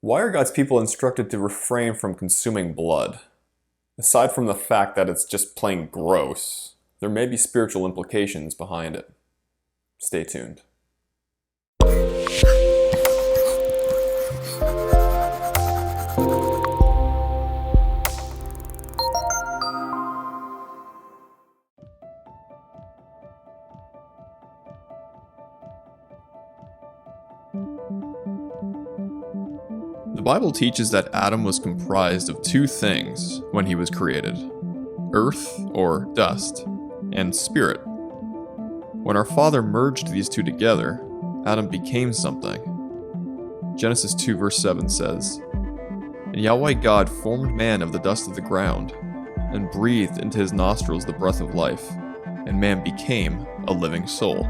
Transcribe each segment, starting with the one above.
Why are God's people instructed to refrain from consuming blood? Aside from the fact that it's just plain gross, there may be spiritual implications behind it. Stay tuned. The Bible teaches that Adam was comprised of two things when he was created: earth, or dust, and spirit. When our Father merged these two together, Adam became something. Genesis 2 verse 7 says, "And Yahweh God formed man of the dust of the ground, and breathed into his nostrils the breath of life, and man became a living soul."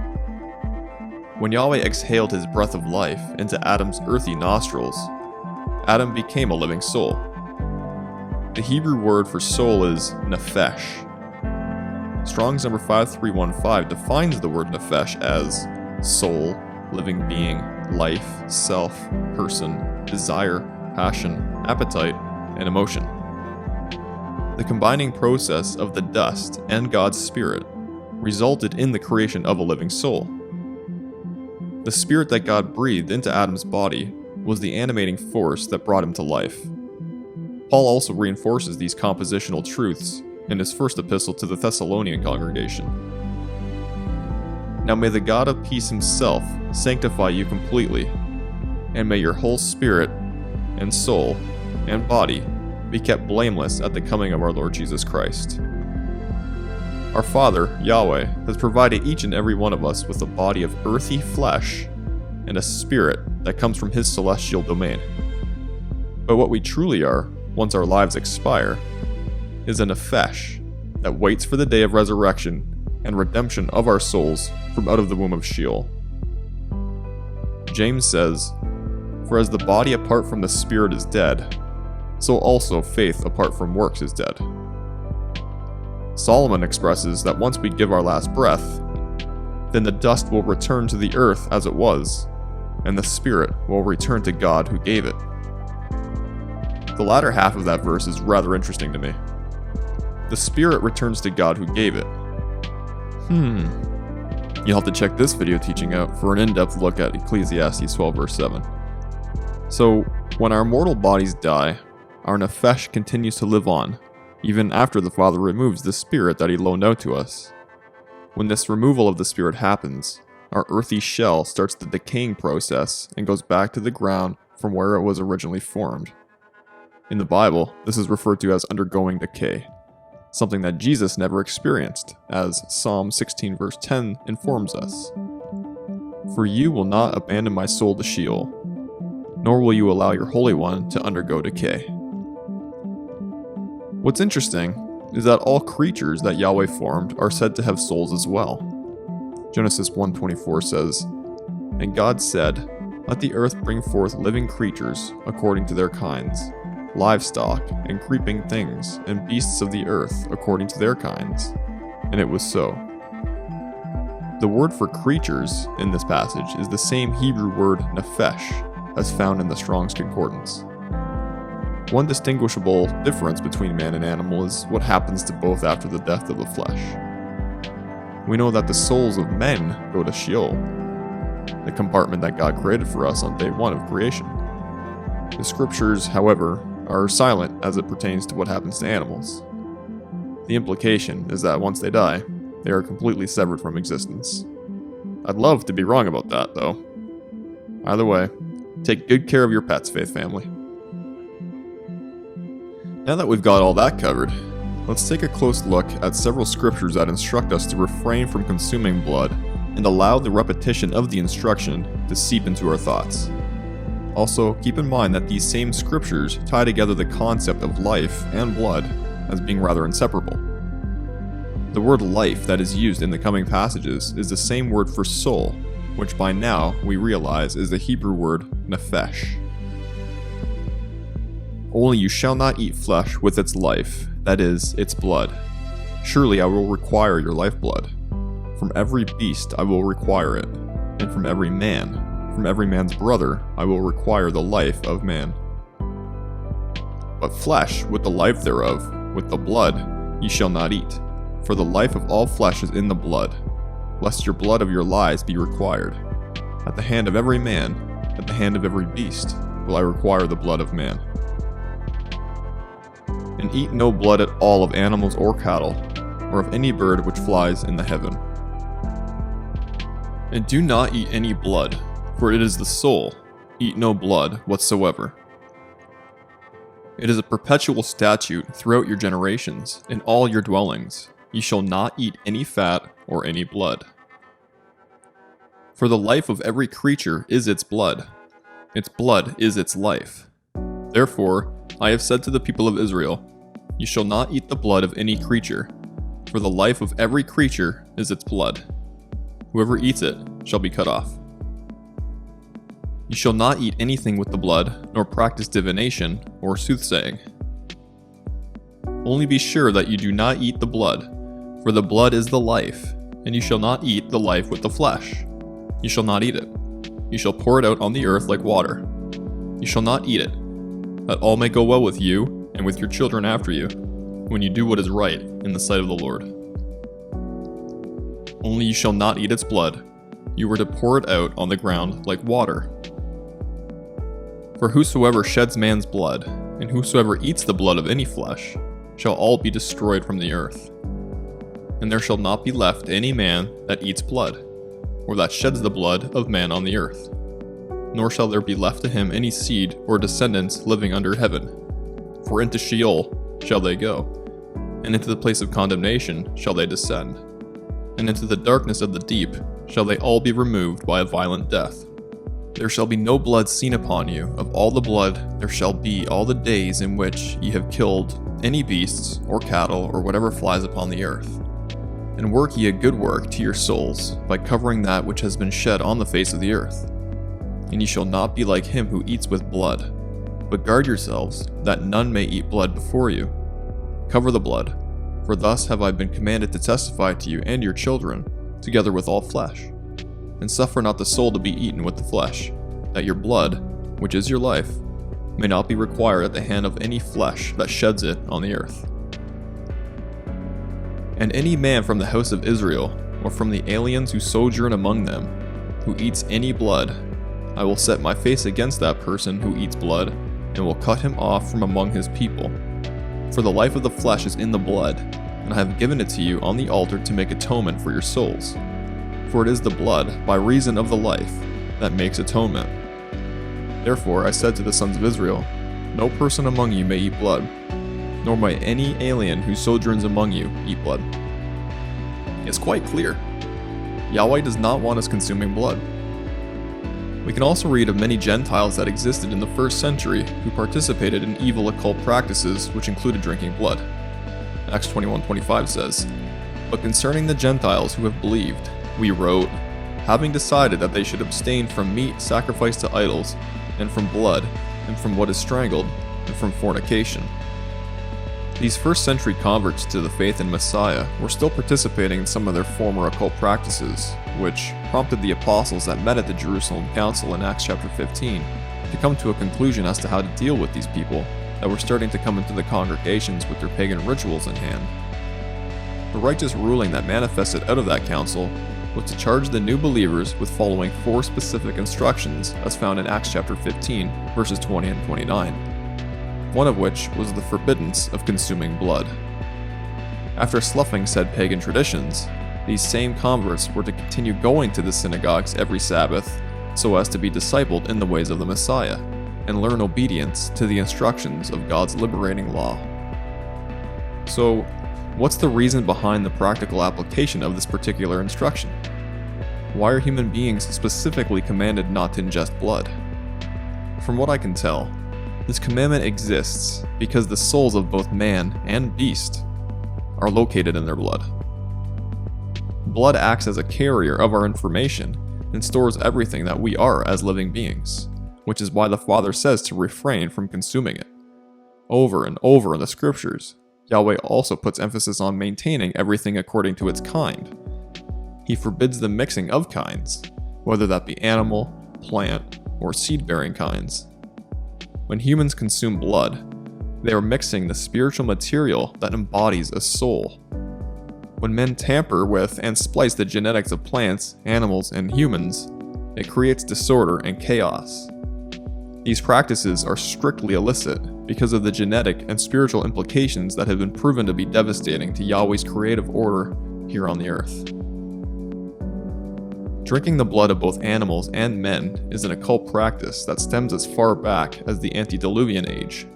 When Yahweh exhaled his breath of life into Adam's earthy nostrils, Adam became a living soul. The Hebrew word for soul is nephesh. Strong's number 5315 defines the word nephesh as soul, living being, life, self, person, desire, passion, appetite, and emotion. The combining process of the dust and God's spirit resulted in the creation of a living soul. The spirit that God breathed into Adam's body was the animating force that brought him to life. Paul also reinforces these compositional truths in his first epistle to the Thessalonian congregation. "Now may the God of peace himself sanctify you completely, and may your whole spirit and soul and body be kept blameless at the coming of our Lord Jesus Christ." Our Father, Yahweh, has provided each and every one of us with a body of earthy flesh and a spirit that comes from his celestial domain. But what we truly are, once our lives expire, is a nephesh that waits for the day of resurrection and redemption of our souls from out of the womb of Sheol. James says, "For as the body apart from the spirit is dead, so also faith apart from works is dead." Solomon expresses that once we give our last breath, then the dust will return to the earth as it was, and the spirit will return to God who gave it. The latter half of that verse is rather interesting to me. The spirit returns to God who gave it. You'll have to check this video teaching out for an in-depth look at Ecclesiastes 12 verse 7. So, when our mortal bodies die, our nephesh continues to live on, even after the Father removes the spirit that he loaned out to us. When this removal of the spirit happens, our earthy shell starts the decaying process and goes back to the ground from where it was originally formed. In the Bible, this is referred to as undergoing decay, something that Jesus never experienced, as Psalm 16 verse 10 informs us. "For you will not abandon my soul to Sheol, nor will you allow your Holy One to undergo decay." What's interesting is that all creatures that Yahweh formed are said to have souls as well. Genesis 1:24 says, "And God said, Let the earth bring forth living creatures according to their kinds, livestock and creeping things, and beasts of the earth according to their kinds. And it was so." The word for creatures in this passage is the same Hebrew word nephesh as found in the Strong's Concordance. One distinguishable difference between man and animal is what happens to both after the death of the flesh. We know that the souls of men go to Sheol, the compartment that God created for us on day one of creation. The scriptures, however, are silent as it pertains to what happens to animals. The implication is that once they die, they are completely severed from existence. I'd love to be wrong about that, though. Either way, take good care of your pets, Faith family. Now that we've got all that covered, let's take a close look at several scriptures that instruct us to refrain from consuming blood and allow the repetition of the instruction to seep into our thoughts. Also, keep in mind that these same scriptures tie together the concept of life and blood as being rather inseparable. The word life that is used in the coming passages is the same word for soul, which by now we realize is the Hebrew word nephesh. "Only you shall not eat flesh with its life, that is, its blood. Surely I will require your lifeblood. From every beast I will require it, and from every man's brother I will require the life of man But flesh with the life thereof, with the blood, ye shall not eat. For the life of all flesh is in the blood, lest your blood of your lies be required. At the hand of every man, at the hand of every beast, will I require the blood of man. And eat no blood at all of animals or cattle, or of any bird which flies in the heaven. And do not eat any blood, for it is the soul. Eat no blood whatsoever. It is a perpetual statute throughout your generations, in all your dwellings. Ye shall not eat any fat or any blood. For the life of every creature is its blood is its life. Therefore, I have said to the people of Israel, ye shall not eat the blood of any creature, for the life of every creature is its blood. Whoever eats it shall be cut off. You shall not eat anything with the blood, nor practice divination or soothsaying. Only be sure that you do not eat the blood, for the blood is the life, and you shall not eat the life with the flesh. You shall not eat it. You shall pour it out on the earth like water. You shall not eat it, that all may go well with you and with your children after you, when you do what is right in the sight of the Lord. Only you shall not eat its blood. You are to pour it out on the ground like water. For whosoever sheds man's blood, and whosoever eats the blood of any flesh, shall all be destroyed from the earth. And there shall not be left any man that eats blood, or that sheds the blood of man on the earth. Nor shall there be left to him any seed or descendants living under heaven. For into Sheol shall they go, and into the place of condemnation shall they descend. And into the darkness of the deep shall they all be removed by a violent death. There shall be no blood seen upon you. Of all the blood there shall be all the days in which ye have killed any beasts, or cattle, or whatever flies upon the earth. And work ye a good work to your souls, by covering that which has been shed on the face of the earth. And ye shall not be like him who eats with blood, but guard yourselves, that none may eat blood before you. Cover the blood, for thus have I been commanded to testify to you and your children, together with all flesh. And suffer not the soul to be eaten with the flesh, that your blood, which is your life, may not be required at the hand of any flesh that sheds it on the earth. And any man from the house of Israel, or from the aliens who sojourn among them, who eats any blood, I will set my face against that person who eats blood, and will cut him off from among his people. For the life of the flesh is in the blood, and I have given it to you on the altar to make atonement for your souls. For it is the blood, by reason of the life, that makes atonement. Therefore I said to the sons of Israel, no person among you may eat blood, nor may any alien who sojourns among you eat blood. It's quite clear. Yahweh does not want us consuming blood. We can also read of many Gentiles that existed in the first century who participated in evil occult practices which included drinking blood. Acts 21:25 says, But concerning the Gentiles who have believed, we wrote, having decided that they should abstain from meat sacrificed to idols, and from blood, and from what is strangled, and from fornication. These first century converts to the faith in Messiah were still participating in some of their former occult practices, which prompted the apostles that met at the Jerusalem Council in Acts chapter 15 to come to a conclusion as to how to deal with these people that were starting to come into the congregations with their pagan rituals in hand. The righteous ruling that manifested out of that council was to charge the new believers with following 4 specific instructions as found in Acts chapter 15, verses 20 and 29. One of which was the forbiddance of consuming blood. After sloughing said pagan traditions, these same converts were to continue going to the synagogues every Sabbath so as to be discipled in the ways of the Messiah and learn obedience to the instructions of God's liberating law. So, what's the reason behind the practical application of this particular instruction? Why are human beings specifically commanded not to ingest blood? From what I can tell, this commandment exists because the souls of both man and beast are located in their blood. Blood acts as a carrier of our information and stores everything that we are as living beings, which is why the Father says to refrain from consuming it. Over and over in the scriptures, Yahweh also puts emphasis on maintaining everything according to its kind. He forbids the mixing of kinds, whether that be animal, plant, or seed-bearing kinds. When humans consume blood, They are mixing the spiritual material that embodies a soul. When men tamper with and splice the genetics of plants, animals, and humans, it creates disorder and chaos. These practices are strictly illicit because of the genetic and spiritual implications that have been proven to be devastating to Yahweh's creative order here on the earth. Drinking the blood of both animals and men is an occult practice that stems as far back as the antediluvian age.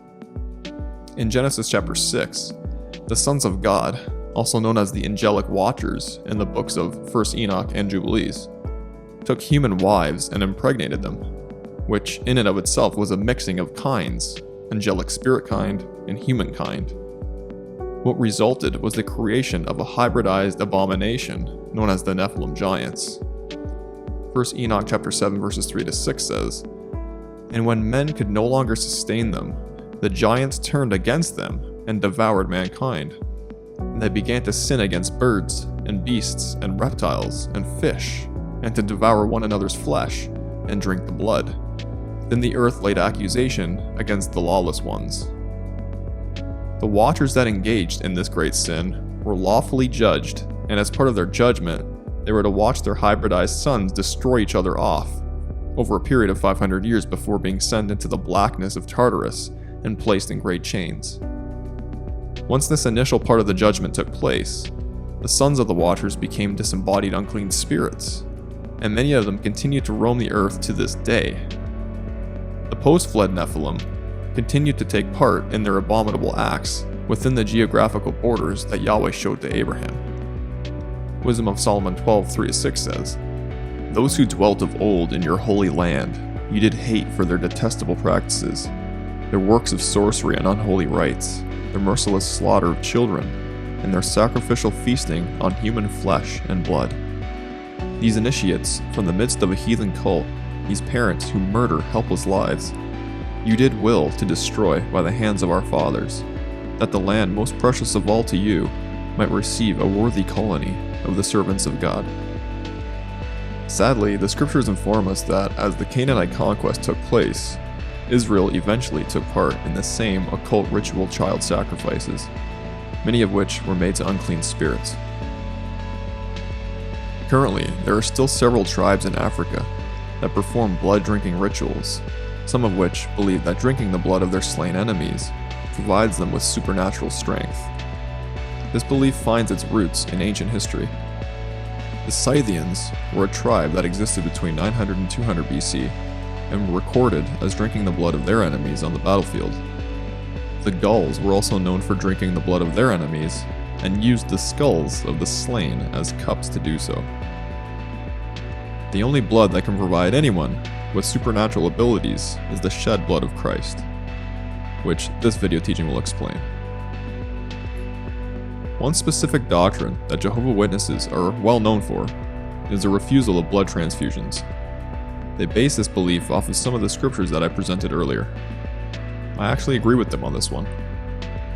In Genesis chapter 6, the sons of God, also known as the angelic watchers in the books of 1 Enoch and Jubilees, took human wives and impregnated them, which in and of itself was a mixing of kinds, angelic spirit kind and human kind. What resulted was the creation of a hybridized abomination known as the Nephilim giants. 1 Enoch chapter 7 verses 3 to 6 says, "And when men could no longer sustain them, the giants turned against them and devoured mankind. And they began to sin against birds and beasts and reptiles and fish, and to devour one another's flesh and drink the blood. Then the earth laid accusation against the lawless ones." The watchers that engaged in this great sin were lawfully judged, and as part of their judgment, they were to watch their hybridized sons destroy each other off over a period of 500 years before being sent into the blackness of Tartarus and placed in great chains. Once this initial part of the judgment took place, the sons of the watchers became disembodied unclean spirits, and many of them continue to roam the earth to this day. The post-flood Nephilim continued to take part in their abominable acts within the geographical borders that Yahweh showed to Abraham. Wisdom of Solomon 12:3-6 says, "Those who dwelt of old in your holy land, you did hate for their detestable practices, their works of sorcery and unholy rites, their merciless slaughter of children, and their sacrificial feasting on human flesh and blood. These initiates from the midst of a heathen cult, these parents who murder helpless lives, you did will to destroy by the hands of our fathers, that the land most precious of all to you might receive a worthy colony of the servants of God." Sadly, the scriptures inform us that as the Canaanite conquest took place, Israel eventually took part in the same occult ritual child sacrifices, many of which were made to unclean spirits. Currently, there are still several tribes in Africa that perform blood-drinking rituals, some of which believe that drinking the blood of their slain enemies provides them with supernatural strength. This belief finds its roots in ancient history. The Scythians were a tribe that existed between 900 and 200 BC, and were recorded as drinking the blood of their enemies on the battlefield. The Gauls were also known for drinking the blood of their enemies, and used the skulls of the slain as cups to do so. The only blood that can provide anyone with supernatural abilities is the shed blood of Christ, which this video teaching will explain. One specific doctrine that Jehovah's Witnesses are well known for is the refusal of blood transfusions. They base this belief off of some of the scriptures that I presented earlier. I actually agree with them on this one.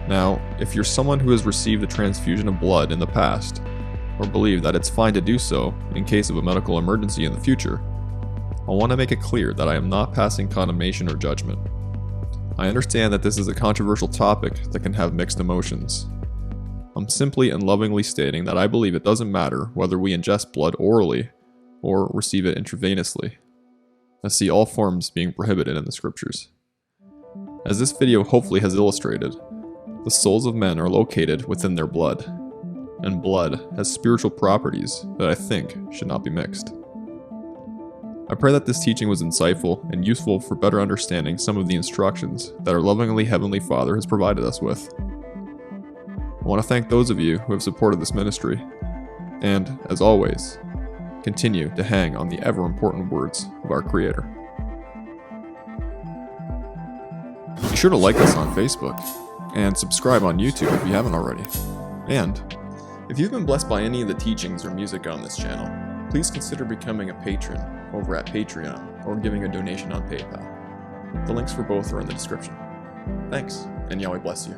Now, if you're someone who has received a transfusion of blood in the past, or believe that it's fine to do so in case of a medical emergency in the future, I want to make it clear that I am not passing condemnation or judgment. I understand that this is a controversial topic that can have mixed emotions. I'm simply and lovingly stating that I believe it doesn't matter whether we ingest blood orally or receive it intravenously. I see all forms being prohibited in the scriptures. As this video hopefully has illustrated, the souls of men are located within their blood, and blood has spiritual properties that I think should not be mixed. I pray that this teaching was insightful and useful for better understanding some of the instructions that our lovingly Heavenly Father has provided us with. I want to thank those of you who have supported this ministry, and, as always, continue to hang on the ever-important words of our Creator. Be sure to like us on Facebook, and subscribe on YouTube if you haven't already. And, if you've been blessed by any of the teachings or music on this channel, please consider becoming a patron over at Patreon or giving a donation on PayPal. The links for both are in the description. Thanks, and Yahweh bless you.